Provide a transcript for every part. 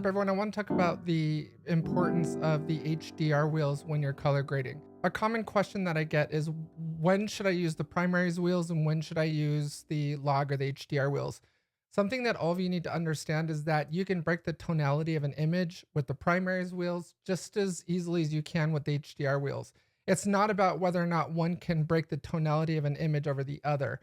everyone? I want to talk about the importance of the HDR wheels when you're color grading. A common question that I get is when should I use the Primaries wheels and when should I use the log or the HDR wheels? Something that all of you need to understand is that you can break the tonality of an image with the Primaries wheels just as easily as you can with the HDR wheels. It's not about whether or not one can break the tonality of an image over the other.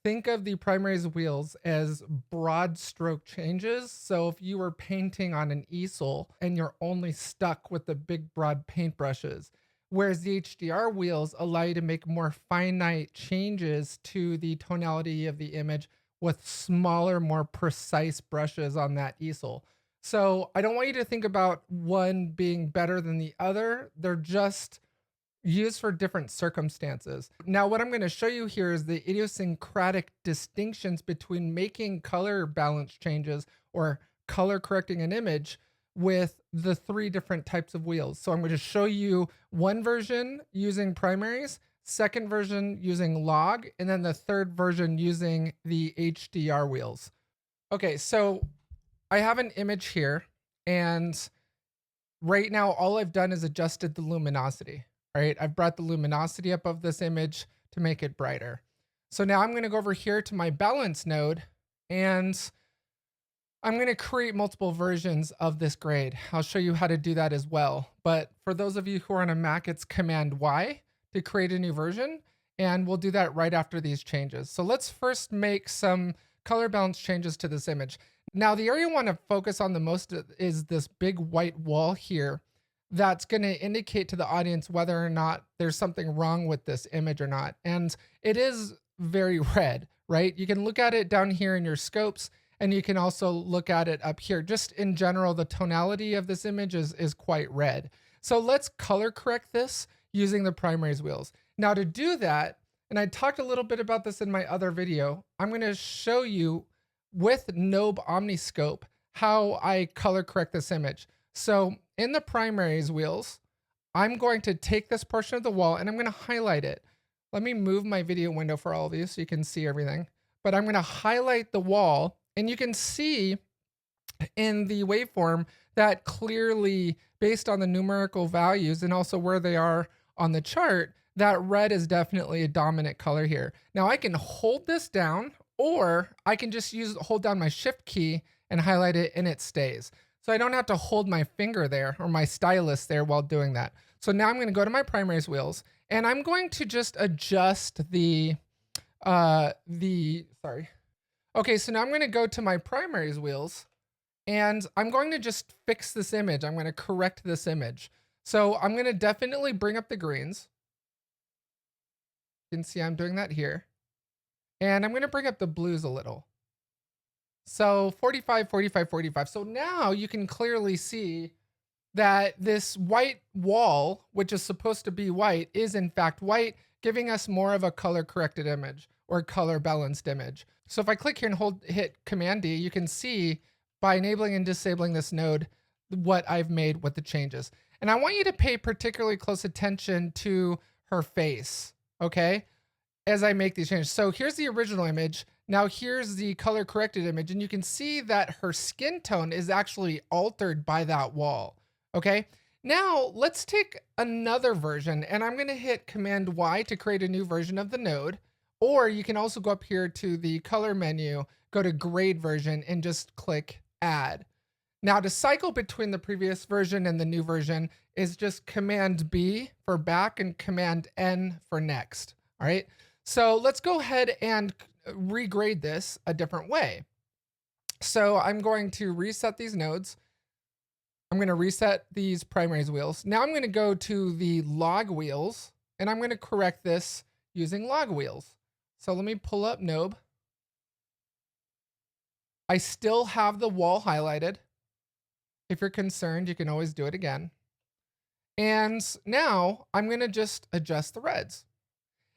Think of the Primaries wheels as broad stroke changes. So if you were painting on an easel and you're only stuck with the big broad paintbrushes, whereas the HDR wheels allow you to make more finite changes to the tonality of the image with smaller, more precise brushes on that easel. So I don't want you to think about one being better than the other. They're just used for different circumstances. Now, what I'm going to show you here is the idiosyncratic distinctions between making color balance changes or color correcting an image with the three different types of wheels. So I'm going to show you one version using Primaries, second version using log, and then the third version using the HDR wheels. Okay, so I have an image here, and right now all I've done is adjusted the luminosity. All right, I've brought the luminosity up of this image to make it brighter. So now I'm going to go over here to my balance node, and I'm going to create multiple versions of this grade. I'll show you how to do that as well. But for those of you who are on a Mac, it's Command Y to create a new version, and we'll do that right after these changes. So let's first make some color balance changes to this image. Now, the area I want to focus on the most is this big white wall here. That's going to indicate to the audience whether or not there's something wrong with this image or not. And it is very red, right? You can look at it down here in your scopes, and you can also look at it up here. Just in general, the tonality of this image is quite red. So let's color correct this using the Primaries wheels. Now to do that, and I talked a little bit about this in my other video, I'm going to show you with Nobe Omniscope how I color correct this image. So in the Primaries wheels, I'm going to take this portion of the wall and I'm going to highlight it. Let me move my video window for all of you so you can see everything. But I'm going to highlight the wall, and you can see in the waveform that clearly, based on the numerical values and also where they are on the chart, that red is definitely a dominant color here. Now I can hold this down, or I can just hold down my shift key and highlight it, and it stays. So I don't have to hold my finger there or my stylus there while doing that. So now I'm going to go to my Primaries wheels, and I'm going to just adjust sorry. Okay, so now I'm going to go to my Primaries wheels, and I'm going to just fix this image. I'm going to correct this image. So I'm going to definitely bring up the greens. You can see I'm doing that here. And I'm going to bring up the blues a little. So 45, 45, 45. So now you can clearly see that this white wall, which is supposed to be white, is in fact white, giving us more of a color corrected image or color balanced image. So if I click here and hit Command D, you can see by enabling and disabling this node what I've made with the changes. And I want you to pay particularly close attention to her face, okay, as I make these changes. So here's the original image. Now here's the color corrected image, and you can see that her skin tone is actually altered by that wall, okay? Now let's take another version, and I'm gonna hit Command Y to create a new version of the node, or you can also go up here to the color menu, go to grade version, and just click add. Now to cycle between the previous version and the new version is just Command B for back and Command N for next, all right? So let's go ahead and regrade this a different way. So I'm going to reset these nodes. I'm going to reset these Primaries wheels. Now I'm going to go to the log wheels, and I'm going to correct this using log wheels. So let me pull up Nobe. I still have the wall highlighted. If you're concerned, you can always do it again. And now I'm going to just adjust the reds.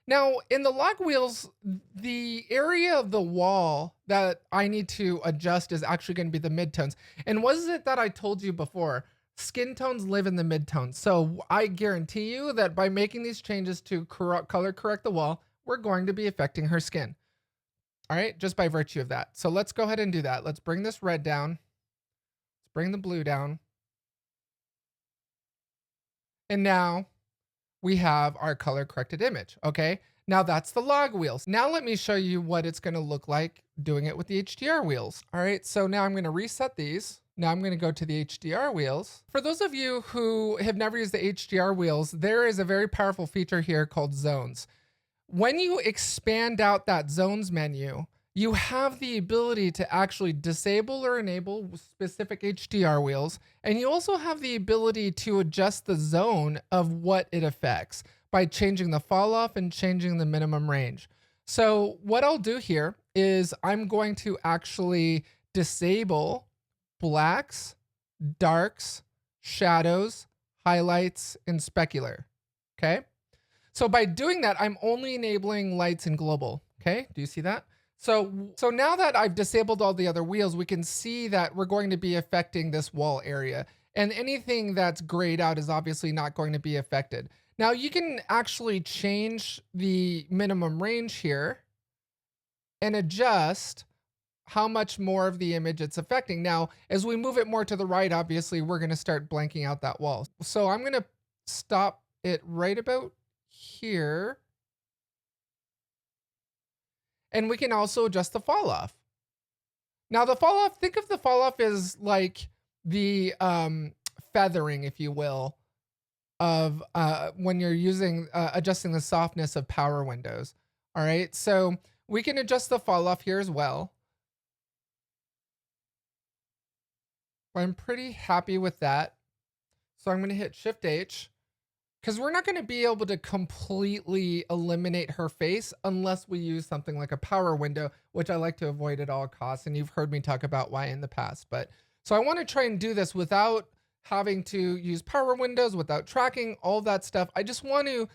Now, in the log wheels, the area of the wall that I need to adjust is actually going to be the midtones. And was it that I told you before? Skin tones live in the midtones. So I guarantee you that by making these changes to color correct the wall, we're going to be affecting her skin. All right, just by virtue of that. So let's go ahead and do that. Let's bring this red down. bring the blue down. And now we have our color corrected image, okay? Now that's the log wheels. Now let me show you what it's gonna look like doing it with the HDR wheels. All right, so now I'm gonna reset these. Now I'm gonna go to the HDR wheels. For those of you who have never used the HDR wheels, there is a very powerful feature here called zones. When you expand out that zones menu, you have the ability to actually disable or enable specific HDR wheels. And you also have the ability to adjust the zone of what it affects by changing the fall off and changing the minimum range. So what I'll do here is I'm going to actually disable blacks, darks, shadows, highlights, and specular. Okay. So by doing that, I'm only enabling lights and global. Okay. Do you see that? So now that I've disabled all the other wheels, we can see that we're going to be affecting this wall area, and anything that's grayed out is obviously not going to be affected. Now you can actually change the minimum range here and adjust how much more of the image it's affecting. Now, as we move it more to the right, obviously we're going to start blanking out that wall. So I'm going to stop it right about here. And we can also adjust the fall off. Now the fall off, think of the fall off as like the feathering, if you will, of when you're using adjusting the softness of power windows. All right, so we can adjust the fall off here as well. I'm pretty happy with that. So I'm going to hit Shift H, because we're not going to be able to completely eliminate her face unless we use something like a power window, which I like to avoid at all costs. And you've heard me talk about why in the past. But so I want to try and do this without having to use power windows, without tracking all that stuff. I just want to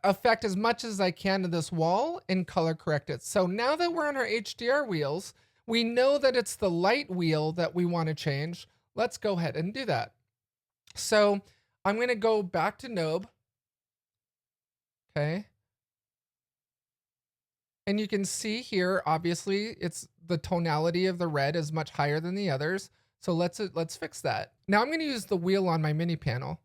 affect as much as I can to this wall and color correct it. So now that we're on our HDR wheels, we know that it's the light wheel that we want to change. Let's go ahead and do that. So I'm going to go back to Nobe. Okay. And you can see here, obviously, it's the tonality of the red is much higher than the others. So let's fix that. Now I'm going to use the wheel on my mini panel.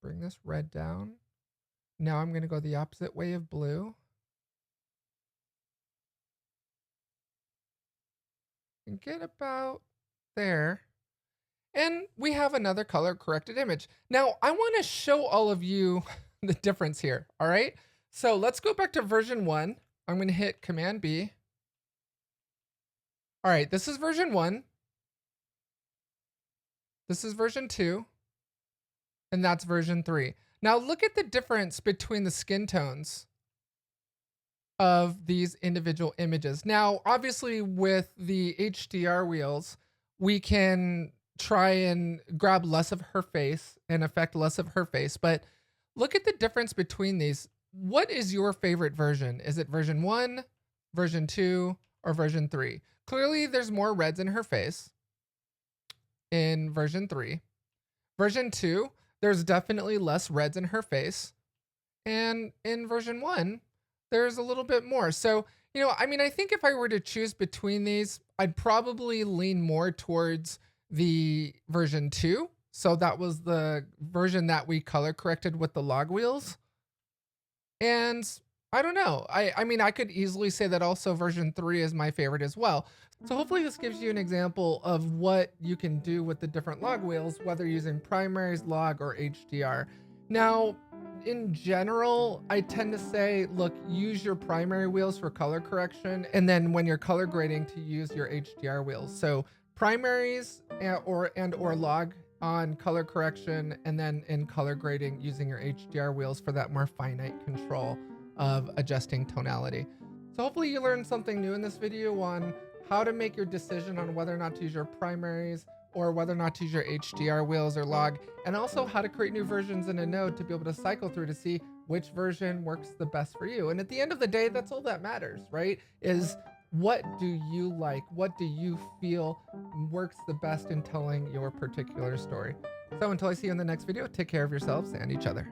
Bring this red down. Now I'm going to go the opposite way of blue. And get about there. And we have another color corrected image. Now I want to show all of you the difference here. All right. So let's go back to version 1. I'm going to hit Command B. All right. This is version 1. This is version 2. And that's version 3. Now look at the difference between the skin tones of these individual images. Now, obviously with the HDR wheels, we can try and grab less of her face and affect less of her face, but look at the difference between these. What is your favorite version? Is it version 1, version 2, or version 3? Clearly there's more reds in her face in version 3. Version 2, there's definitely less reds in her face. And in version 1, there's a little bit more. So, you know, I mean, I think if I were to choose between these, I'd probably lean more towards the version 2. So that was the version that we color corrected with the log wheels. And I don't know. I mean, I could easily say that also version 3 is my favorite as well. So hopefully this gives you an example of what you can do with the different log wheels, whether using primaries, log, or HDR. Now, in general, I tend to say, look, use your primary wheels for color correction. And then when you're color grading, to use your HDR wheels. So primaries or log on color correction, and then in color grading using your HDR wheels for that more finite control of adjusting tonality. So hopefully you learned something new in this video on how to make your decision on whether or not to use your primaries or whether or not to use your HDR wheels or log, and also how to create new versions in a node to be able to cycle through to see which version works the best for you. And at the end of the day, that's all that matters, right? Is what do you like? What do you feel works the best in telling your particular story? So until I see you in the next video, take care of yourselves and each other.